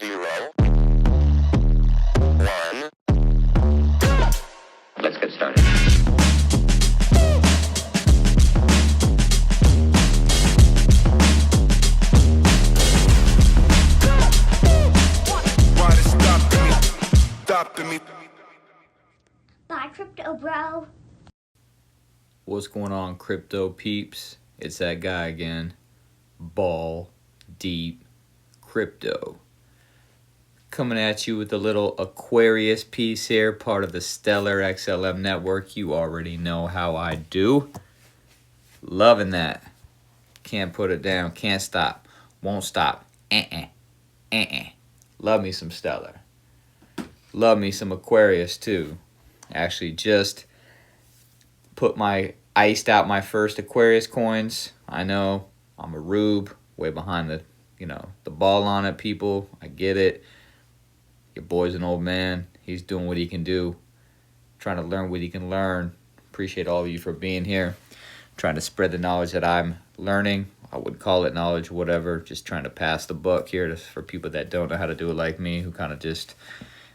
0, 1. Let's get started. Why they stopping me? Bye, crypto bro. What's going on, crypto peeps? It's that guy again, Ball Deep Crypto. Coming at you with a little Aquarius piece here, part of the Stellar XLM network. You already know how I do. Loving that. Can't put it down, can't stop, won't stop. Love me some Stellar. Love me some Aquarius too. Actually just iced out my first Aquarius coins. I know I'm a rube, way behind the ball on it, people. I get it. Your boy's an old man. He's doing what he can do, trying to learn what he can learn. Appreciate all of you for being here, trying to spread the knowledge that I'm learning. I would call it knowledge, whatever. Just trying to pass the buck here for people that don't know how to do it like me, who kind of just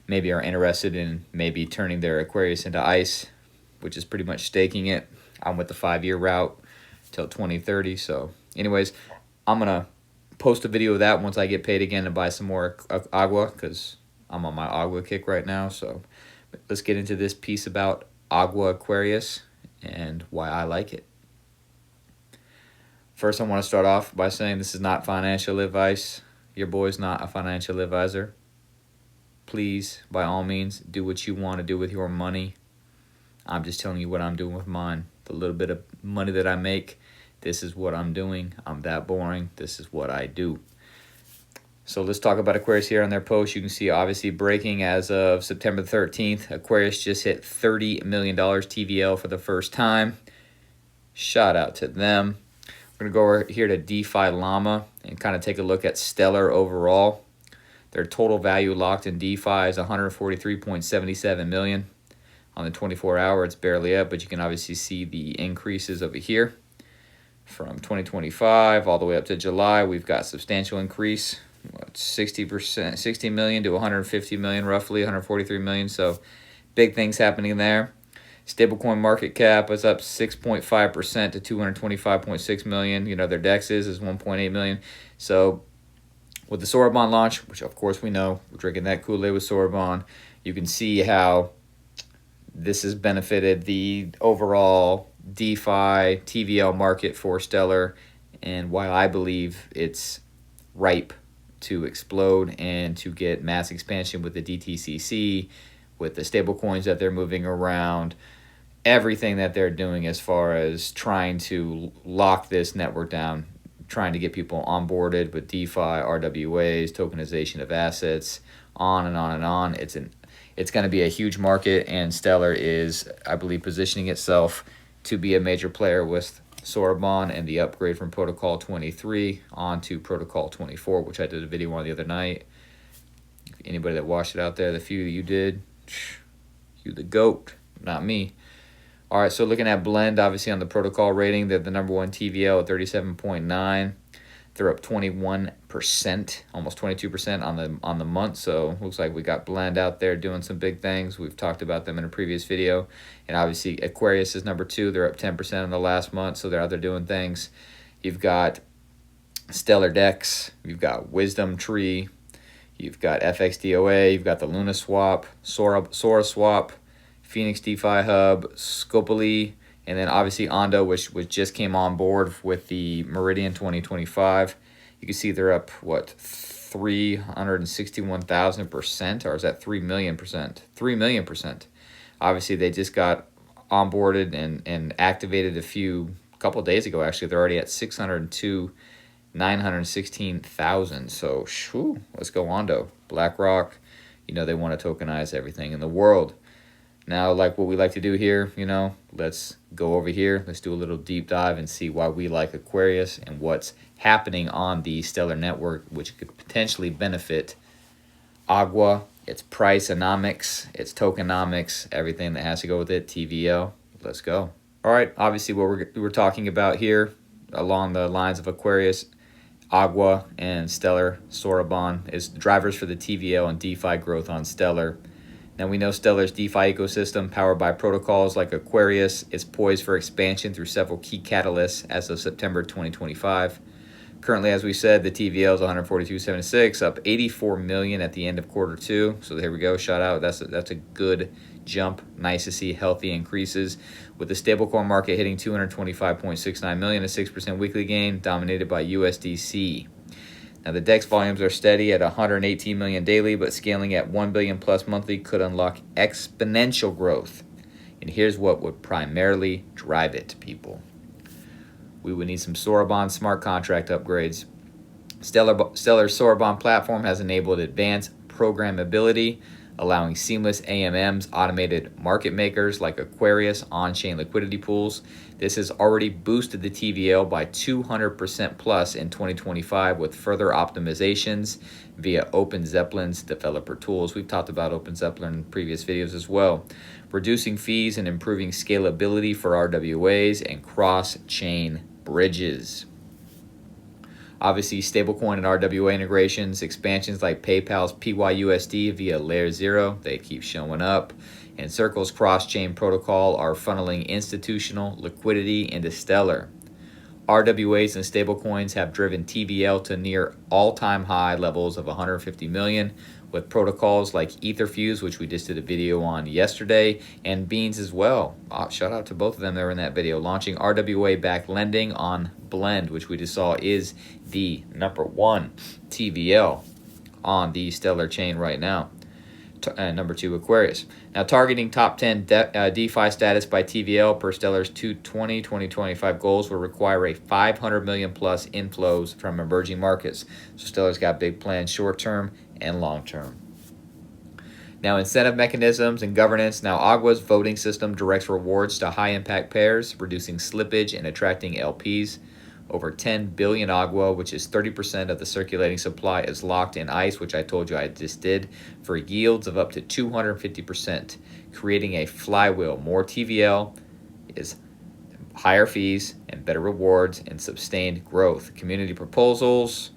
maybe are interested in maybe turning their Aquarius into ice, which is pretty much staking it. I'm with the 5-year route till 2030. So anyways, I'm going to post a video of that once I get paid again to buy some more Agua, because I'm on my Agua kick right now. So let's get into this piece about Agua Aquarius and why I like it. First, I want to start off by saying this is not financial advice. Your boy's not a financial advisor. Please, by all means, do what you want to do with your money. I'm just telling you what I'm doing with mine. The little bit of money that I make, this is what I'm doing. I'm that boring. This is what I do. So let's talk about Aquarius here on their post. You can see obviously breaking as of September 13th. Aquarius just hit $30 million TVL for the first time. Shout out to them. We're going to go over here to DeFi Llama and kind of take a look at Stellar overall. Their total value locked in DeFi is 143.77 million. On the 24-hour, it's barely up, but you can obviously see the increases over here. From 2025 all the way up to July, we've got substantial increase. 60%, 60 million to 150 million, roughly 143 million. So big things happening there. Stablecoin market cap is up 6.5% to 225.6 million. You know, their DEX is 1.8 million. So with the Soroban launch, which of course we know, we're drinking that Kool-Aid with Soroban, you can see how this has benefited the overall DeFi TVL market for Stellar, and why I believe it's ripe to explode and to get mass expansion with the DTCC, with the stable coins that they're moving around, everything that they're doing as far as trying to lock this network down, trying to get people onboarded with DeFi, RWAs, tokenization of assets, on and on and on. It's going to be a huge market, and Stellar is, I believe, positioning itself to be a major player with Soroban and the upgrade from Protocol 23 onto Protocol 24, which I did a video on the other night. Anybody that watched it out there, the few you did, you the GOAT, not me. All right, so looking at Blend, obviously on the protocol rating, they're the number one TVL at 37.9. They're up 21%, almost 22% on the month. So looks like we got Blend out there doing some big things. We've talked about them in a previous video. And obviously Aquarius is number 2. They're up 10% in the last month, so they're out there doing things. You've got Stellar Dex. You've got Wisdom Tree. You've got FX DOA. You've got the Luna Swap, Sora Swap, Phoenix DeFi Hub, Scopely, and then obviously Ondo, which just came on board with the Meridian 2025. You can see they're up, what, 361,000%, or is that 3 million percent? 3 million percent. Obviously, they just got onboarded and activated a couple days ago, actually. They're already at 916,000. So, shoo, let's go Ondo. BlackRock, they want to tokenize everything in the world. Now, like what we like to do here, let's go over here. Let's do a little deep dive and see why we like Aquarius and what's happening on the Stellar network, which could potentially benefit Agua, its priceonomics, its tokenomics, everything that has to go with it, TVL. Let's go. All right, obviously what we're talking about here along the lines of Aquarius, Aqua and Stellar Soroban is drivers for the TVL and DeFi growth on Stellar. Now we know Stellar's DeFi ecosystem, powered by protocols like Aquarius, is poised for expansion through several key catalysts as of September 2025. Currently, as we said, the TVL is 142.76, up 84 million at the end of quarter two. So there we go. Shout out. That's a good jump. Nice to see healthy increases, with the stablecoin market hitting 225.69 million, a 6% weekly gain, dominated by USDC. Now the DEX volumes are steady at 118 million daily, but scaling at 1 billion plus monthly could unlock exponential growth. And here's what would primarily drive it, people. We would need some Soroban smart contract upgrades. Stellar's Soroban platform has enabled advanced programmability, allowing seamless AMMs, automated market makers like Aquarius on-chain liquidity pools. This has already boosted the TVL by 200% plus in 2025, with further optimizations via OpenZeppelin's developer tools. We've talked about OpenZeppelin in previous videos as well. Reducing fees and improving scalability for RWAs and cross-chain bridges. Obviously, stablecoin and RWA integrations, expansions like PayPal's PYUSD via Layer 0, they keep showing up. And Circle's cross-chain protocol are funneling institutional liquidity into Stellar. RWAs and stablecoins have driven TVL to near all-time high levels of 150 million, with protocols like Etherfuse, which we just did a video on yesterday, and Beans as well. Shout out to both of them that were in that video, launching RWA-backed lending on Blend, which we just saw is the #1 TVL on the Stellar chain right now. #2 Aquarius. Now targeting top 10 DeFi status by TVL per Stellar's 2025 goals will require a 500 million plus inflows from emerging markets. So Stellar's got big plans short term and long term. Now incentive mechanisms and governance. Now Aqua's voting system directs rewards to high impact pairs, reducing slippage and attracting LPs. Over 10 billion Aqua, which is 30% of the circulating supply, is locked in ICE, which I told you I just did, for yields of up to 250%, creating a flywheel. More TVL is higher fees and better rewards and sustained growth. Community proposals.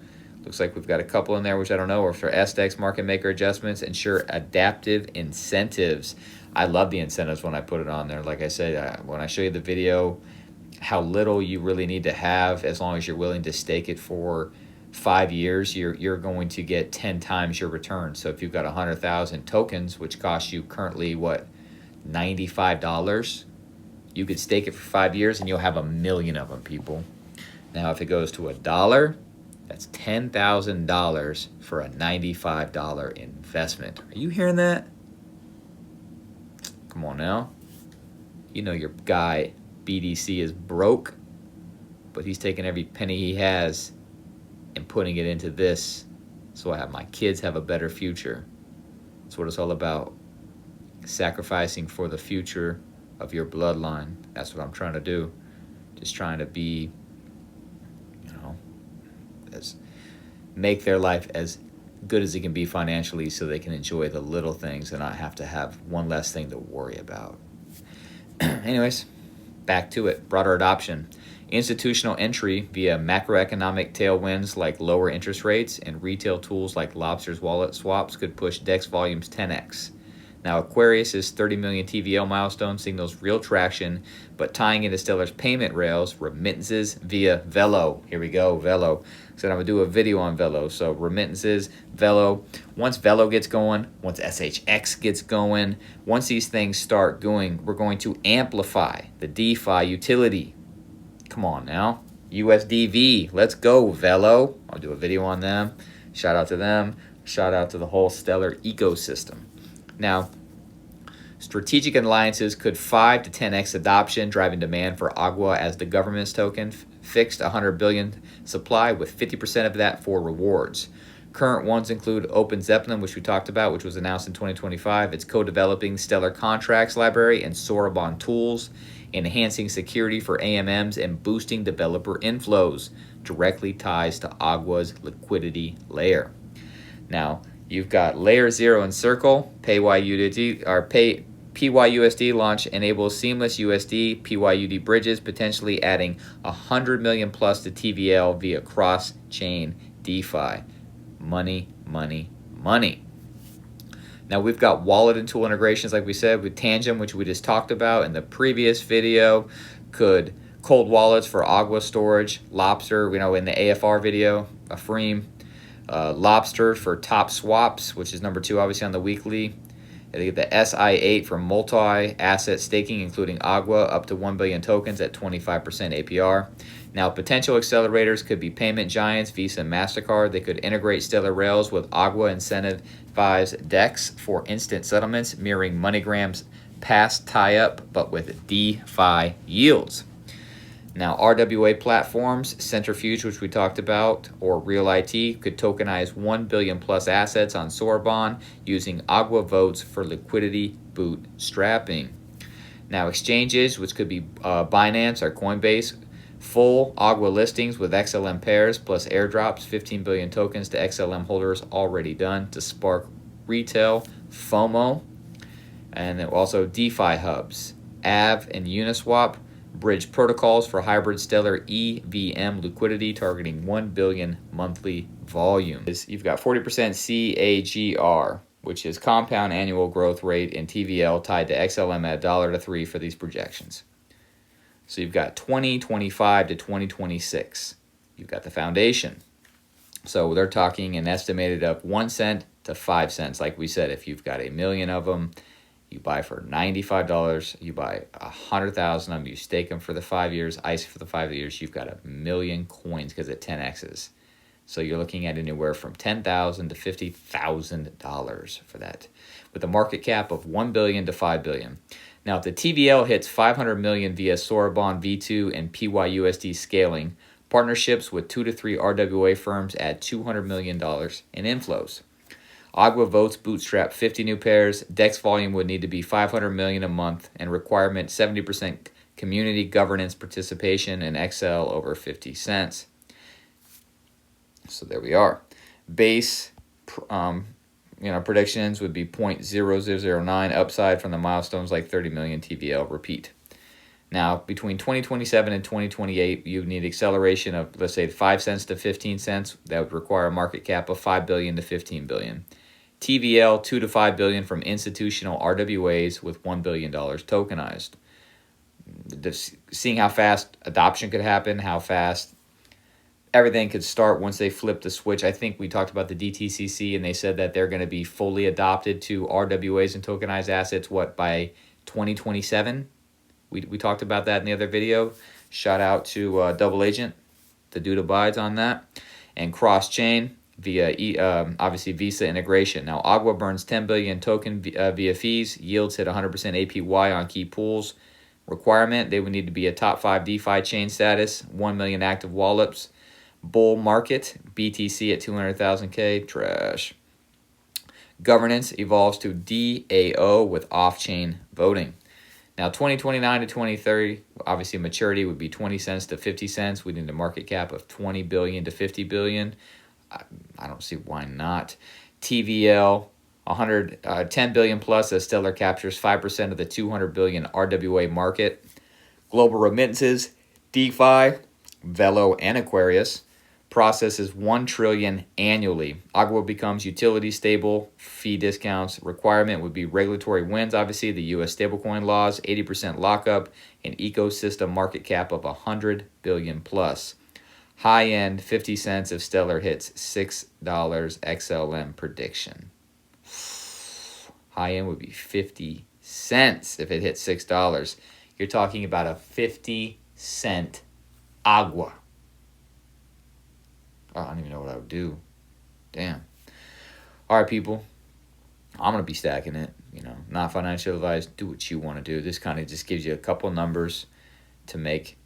Looks like we've got a couple in there, which I don't know, or for SDEX market maker adjustments. Ensure adaptive incentives. I love the incentives when I put it on there. Like I said, when I show you the video, how little you really need to have, as long as you're willing to stake it for 5 years, you're going to get 10 times your return. So if you've got 100,000 tokens, which cost you currently what, $95, you could stake it for 5 years and you'll have 1 million of them, people. Now if it goes to $1, that's $10,000 for a $95 investment. Are you hearing that? Come on now. You know your guy BDC is broke, but he's taking every penny he has and putting it into this, so my kids have a better future. That's what it's all about. Sacrificing for the future of your bloodline. That's what I'm trying to do. Just trying to be, make their life as good as it can be financially, so they can enjoy the little things and not have to have one less thing to worry about. Anyways, back to it. Broader adoption. Institutional entry via macroeconomic tailwinds like lower interest rates and retail tools like Lobster's wallet swaps could push DEX volumes 10x. Now, Aquarius' 30 million TVL milestone signals real traction, but tying into Stellar's payment rails, remittances via Velo. Here we go, Velo. Said I'm going to do a video on Velo. So remittances, Velo. Once Velo gets going, once SHX gets going, once these things start going, we're going to amplify the DeFi utility. Come on now. USDV. Let's go, Velo. I'll do a video on them. Shout out to them. Shout out to the whole Stellar ecosystem. Now, strategic alliances could 5 to 10x adoption, driving demand for Aqua as the government's token, fixed 100 billion supply with 50% of that for rewards. Current ones include OpenZeppelin, which we talked about, which was announced in 2025. It's co-developing Stellar Contracts Library and Soroban tools, enhancing security for AMMs and boosting developer inflows, directly ties to Aqua's liquidity layer. Now, you've got Layer 0 and Circle, PayYUSD, or PYUSD launch enables seamless USD PYUD bridges, potentially adding 100 million plus to TVL via cross-chain DeFi. Money, money, money. Now we've got wallet and tool integrations, like we said, with Tangent, which we just talked about in the previous video. Could cold wallets for Aqua storage, Lobster, in the AFR video, Afreem, Lobster for top swaps, which is number 2, obviously, on the weekly. They get the SI8 for multi-asset staking, including Aqua, up to 1 billion tokens at 25% APR. Now, potential accelerators could be payment giants, Visa and MasterCard. They could integrate Stellar Rails with Aqua incentivized DEX for instant settlements, mirroring MoneyGram's past tie-up, but with DeFi yields. Now, RWA platforms, Centrifuge, which we talked about, or Real IT, could tokenize 1 billion plus assets on Soroban using Aqua votes for liquidity bootstrapping. Now, exchanges, which could be Binance or Coinbase, full Aqua listings with XLM pairs plus airdrops, 15 billion tokens to XLM holders already done to spark retail FOMO. And then also DeFi hubs, AV and Uniswap, bridge protocols for hybrid Stellar EVM liquidity targeting 1 billion monthly volume. You've got 40% CAGR, which is compound annual growth rate in TVL tied to XLM at $1 to 3 for these projections. So you've got 2025 to 2026. You've got the foundation. So they're talking an estimated of 1 cent to 5 cents. Like we said, if you've got 1 million of them, you buy for $95, you buy 100,000 of them, you stake them for the 5 years, ICE for the 5 years, you've got 1 million coins because it 10x's. So you're looking at anywhere from $10,000 to $50,000 for that, with a market cap of 1 billion to 5 billion. Now, if the TVL hits 500 million via Soroban V2 and PYUSD scaling, partnerships with 2 to 3 RWA firms add $200 million in inflows. Aqua votes bootstrap 50 new pairs. DEX volume would need to be 500 million a month, and requirement 70% community governance participation, and XL over 50 cents. So there we are. Base, predictions would be 0.0009 upside from the milestones like 30 million TVL. Repeat. Now, between 2027 and 2028, you need acceleration of, let's say, 5 cents to 15 cents. That would require a market cap of 5 billion to 15 billion. TVL 2 to 5 billion from institutional RWAs with $1 billion tokenized. Seeing how fast adoption could happen, how fast everything could start once they flip the switch. I think we talked about the DTCC, and they said that they're going to be fully adopted to RWAs and tokenized assets, by 2027? We talked about that in the other video. Shout out to Double Agent, the dude abides on that. And cross-chain via, obviously, Visa integration. Now, Aqua burns 10 billion token via fees. Yields hit 100% APY on key pools. Requirement, they would need to be a top 5 DeFi chain status, 1 million active wallets. Bull market, BTC at 200,000K, trash. Governance evolves to DAO with off-chain voting. Now, 2029 to 2030, obviously maturity would be 20 cents to 50 cents. We need a market cap of 20 billion to 50 billion. I don't see why not. TVL, 10 billion plus as Stellar captures 5% of the 200 billion RWA market. Global remittances, DeFi, Velo, and Aquarius processes 1 trillion annually. Aqua becomes utility stable, fee discounts. Requirement would be regulatory wins, obviously, the U.S. stablecoin laws, 80% lockup, and ecosystem market cap of 100 billion plus. High end, 50 cents if Stellar hits $6 XLM prediction. High end would be 50 cents if it hits $6. You're talking about a 50-cent Aqua. Oh, I don't even know what I would do. Damn. All right, people. I'm going to be stacking it. Not financial advice. Do what you want to do. This kind of just gives you a couple numbers to make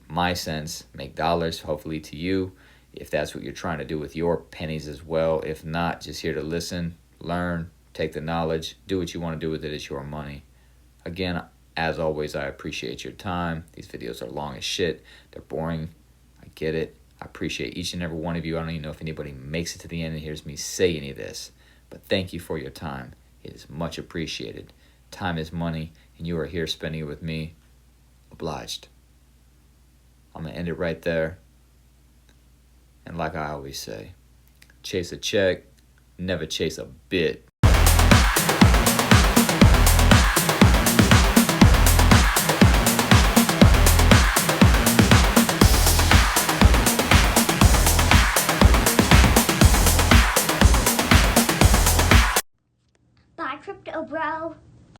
my sense, make dollars, hopefully to you, if that's what you're trying to do with your pennies as well. If not, just here to listen, learn, take the knowledge, do what you want to do with it. It's your money. Again, as always, I appreciate your time. These videos are long as shit. They're boring. I get it. I appreciate each and every one of you. I don't even know if anybody makes it to the end and hears me say any of this, but thank you for your time. It is much appreciated. Time is money, and you are here spending it with me. Obliged. I'm going to end it right there. And like I always say, chase a check, never chase a bit. Bye, crypto bro.